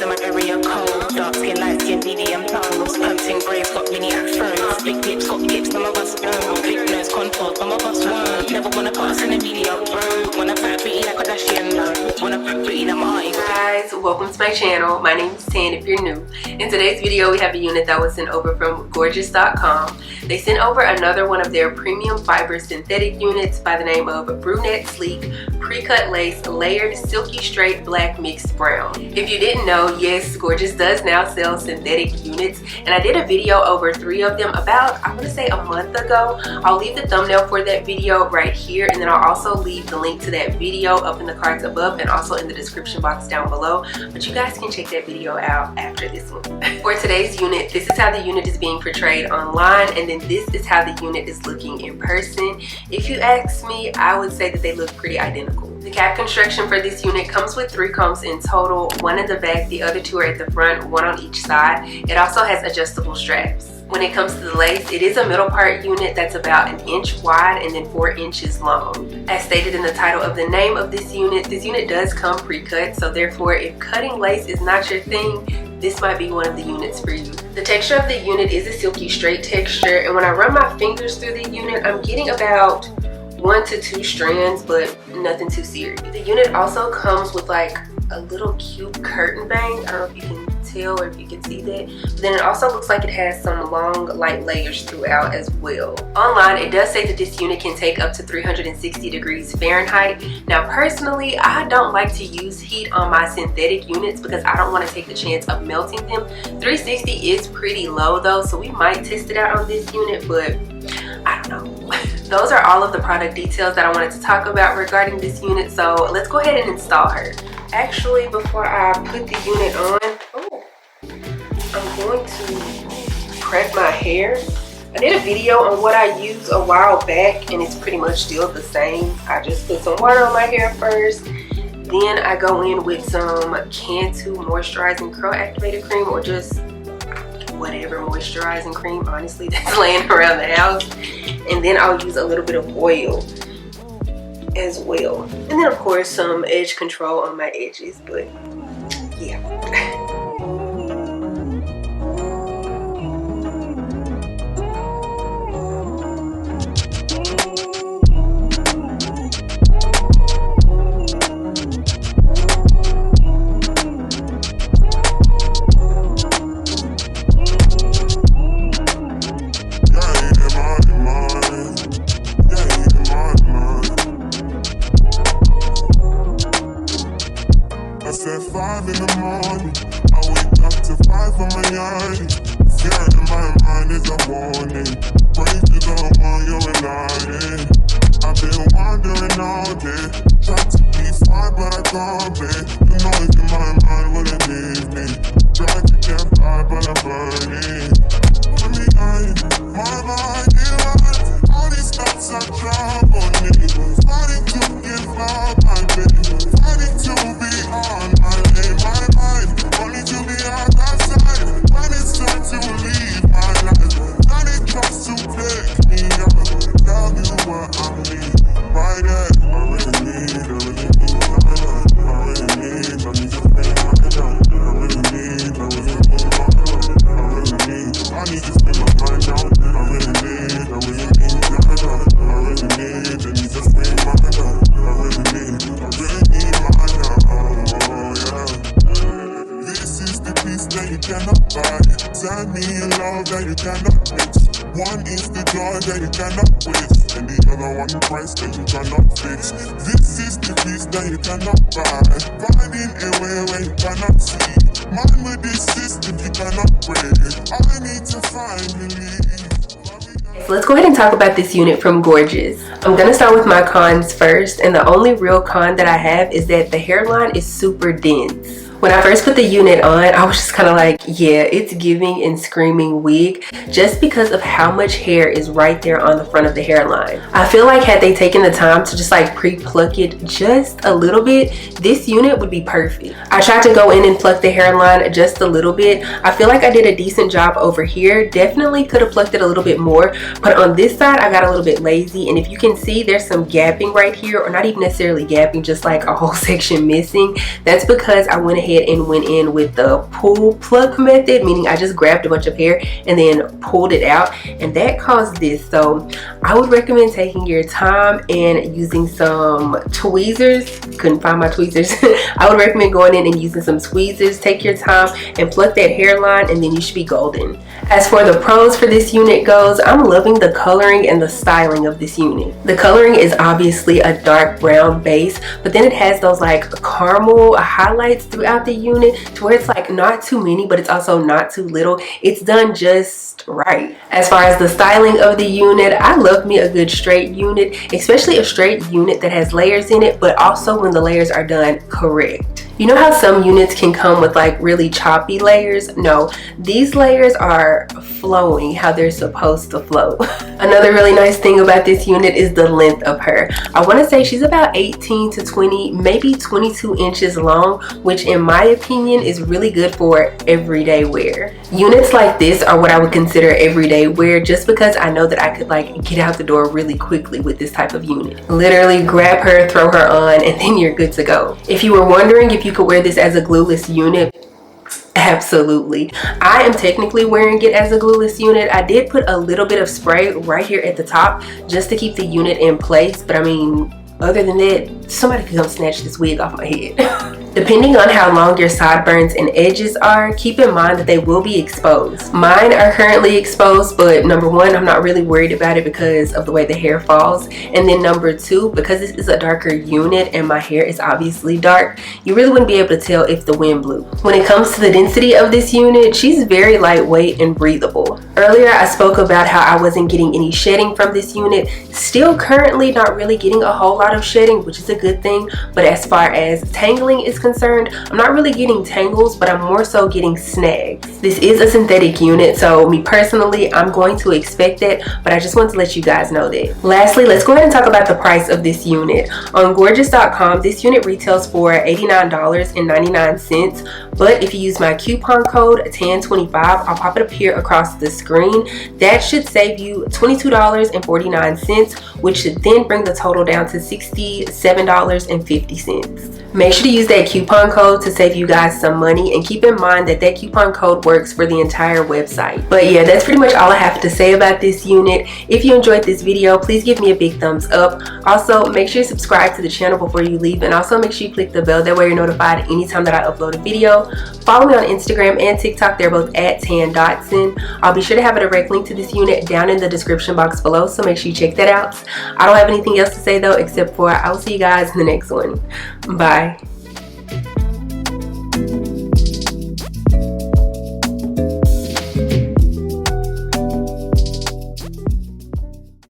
in my area cold. Dark skin, light skin, medium tones. Pumping braids, got mini afros. Big lips, got hips, some of us don't. Big nose, contours, some of us won't. Never wanna pass in the media, bro. Wanna fat pretty like a Kardashian, no. Wanna fat pretty like my guys, welcome to my channel. My name is Tan if you're new. In today's video, we have a unit that was sent over from Gorgius.com. They sent over another one of their premium fiber synthetic units by the name of Brunette Sleek Pre-Cut Lace Layered Silky Straight Black Mixed Brown. If you didn't know, yes, Gorgius does now sell synthetic units, and I did a video over 3 of them about, I want to say, a month ago. I'll leave the thumbnail for that video right here, and then I'll also leave the link to that video up in the cards above and also in the description box down below, but you guys can check that video out after this one. For today's unit, this is how the unit is being portrayed online, and then this is how the unit is looking in person. If you ask me, I would say that they look pretty identical. The cap construction for this unit comes with 3 combs in total, 1 in the back, the other 2 are at the front, 1 on each side. It also has adjustable straps. When it comes to the lace, it is a middle part unit that's about 1 inch wide and then 4 inches long. As stated in the title of the name of this unit does come pre-cut, so therefore if cutting lace is not your thing, this might be one of the units for you. The texture of the unit is a silky straight texture, and when I run my fingers through the unit, I'm getting about 1 to 2 strands, but nothing too serious. The unit also comes with like a little cute curtain bang. I don't know if you can tell or if you can see that, but then it also looks like it has some long light layers throughout as well. Online, it does say that this unit can take up to 360 degrees Fahrenheit. Now personally, I don't like to use heat on my synthetic units because I don't want to take the chance of melting them. 360 is pretty low though, so we might test it out on this unit, but I don't know. Those are all of the product details that I wanted to talk about regarding this unit, so let's go ahead and install her. Actually, before I put the unit on, I'm going to prep my hair. I did a video on what I used a while back, and it's pretty much still the same. I just put some water on my hair first, then I go in with some Cantu moisturizing curl activated cream, or just whatever moisturizing cream, honestly, that's laying around the house. And then I'll use a little bit of oil as well. And then of course some edge control on my edges, but yeah. One is the joy that you cannot waste, and the other one price that you cannot fix. This is the piece that you cannot buy, finding a way where you cannot see. Man with this system you cannot break. I need to find relief. So let's go ahead and talk about this unit from Gorgius. I'm gonna start with my cons first, and the only real con that I have is that the hairline is super dense. When I first put the unit on, I was just kind of like, yeah, it's giving and screaming wig, just because of how much hair is right there on the front of the hairline. I feel like had they taken the time to just like pre-pluck it just a little bit, this unit would be perfect. I tried to go in and pluck the hairline just a little bit. I feel like I did a decent job over here. Definitely could have plucked it a little bit more, but on this side, I got a little bit lazy. And if you can see, there's some gapping right here, or not even necessarily gapping, just like a whole section missing. That's because I went ahead ahead and went in with the pull plug method, meaning I just grabbed a bunch of hair and then pulled it out, and that caused this. So I would recommend taking your time and using some tweezers. Couldn't find my tweezers. I would recommend going in and using some tweezers. Take your time and pluck that hairline, and then you should be golden. As for the pros for this unit goes, I'm loving the coloring and the styling of this unit. The coloring is obviously a dark brown base, but then it has those like caramel highlights throughout the unit to where it's like not too many, but it's also not too little. It's done just right. As far as the styling of the unit, I love me a good straight unit, especially a straight unit that has layers in it, but also when the layers are done correct. You know how some units can come with like really choppy layers? No, these layers are flowing how they're supposed to flow. Another really nice thing about this unit is the length of her. I want to say she's about 18 to 20, maybe 22 inches long, which in my opinion is really good for everyday wear. Units like this are what I would consider everyday wear, just because I know that I could like get out the door really quickly with this type of unit. Literally grab her, throw her on, and then you're good to go. If you were wondering if you could wear this as a glueless unit, absolutely. I am technically wearing it as a glueless unit. I did put a little bit of spray right here at the top just to keep the unit in place, but I mean, other than that, somebody could come snatch this wig off my head. Depending on how long your sideburns and edges are, keep in mind that they will be exposed. Mine are currently exposed, but number one, I'm not really worried about it because of the way the hair falls. And then number two, because this is a darker unit and my hair is obviously dark, you really wouldn't be able to tell if the wind blew. When it comes to the density of this unit, she's very lightweight and breathable. Earlier, I spoke about how I wasn't getting any shedding from this unit. Still currently not really getting a whole lot of shedding, which is a good thing. But as far as tangling is concerned, I'm not really getting tangles, but I'm more so getting snags. This is a synthetic unit, so me personally, I'm going to expect it, but I just want to let you guys know that. Lastly, let's go ahead and talk about the price of this unit. On Gorgius.com, this unit retails for $89.99, but if you use my coupon code TAN25, I'll pop it up here across the screen. That should save you $22.49, which should then bring the total down to $67.50. Make sure to use that coupon code to save you guys some money, and keep in mind that that coupon code works for the entire website. But yeah, that's pretty much all I have to say about this unit. If you enjoyed this video, please give me a big thumbs up. Also, make sure you subscribe to the channel before you leave, and also make sure you click the bell. That way you're notified anytime that I upload a video. Follow me on Instagram and TikTok. They're both at Dotson. I'll be sure to have a direct link to this unit down in the description box below, so make sure you check that out. I don't have anything else to say though, except for I will see you guys in the next one. Bye.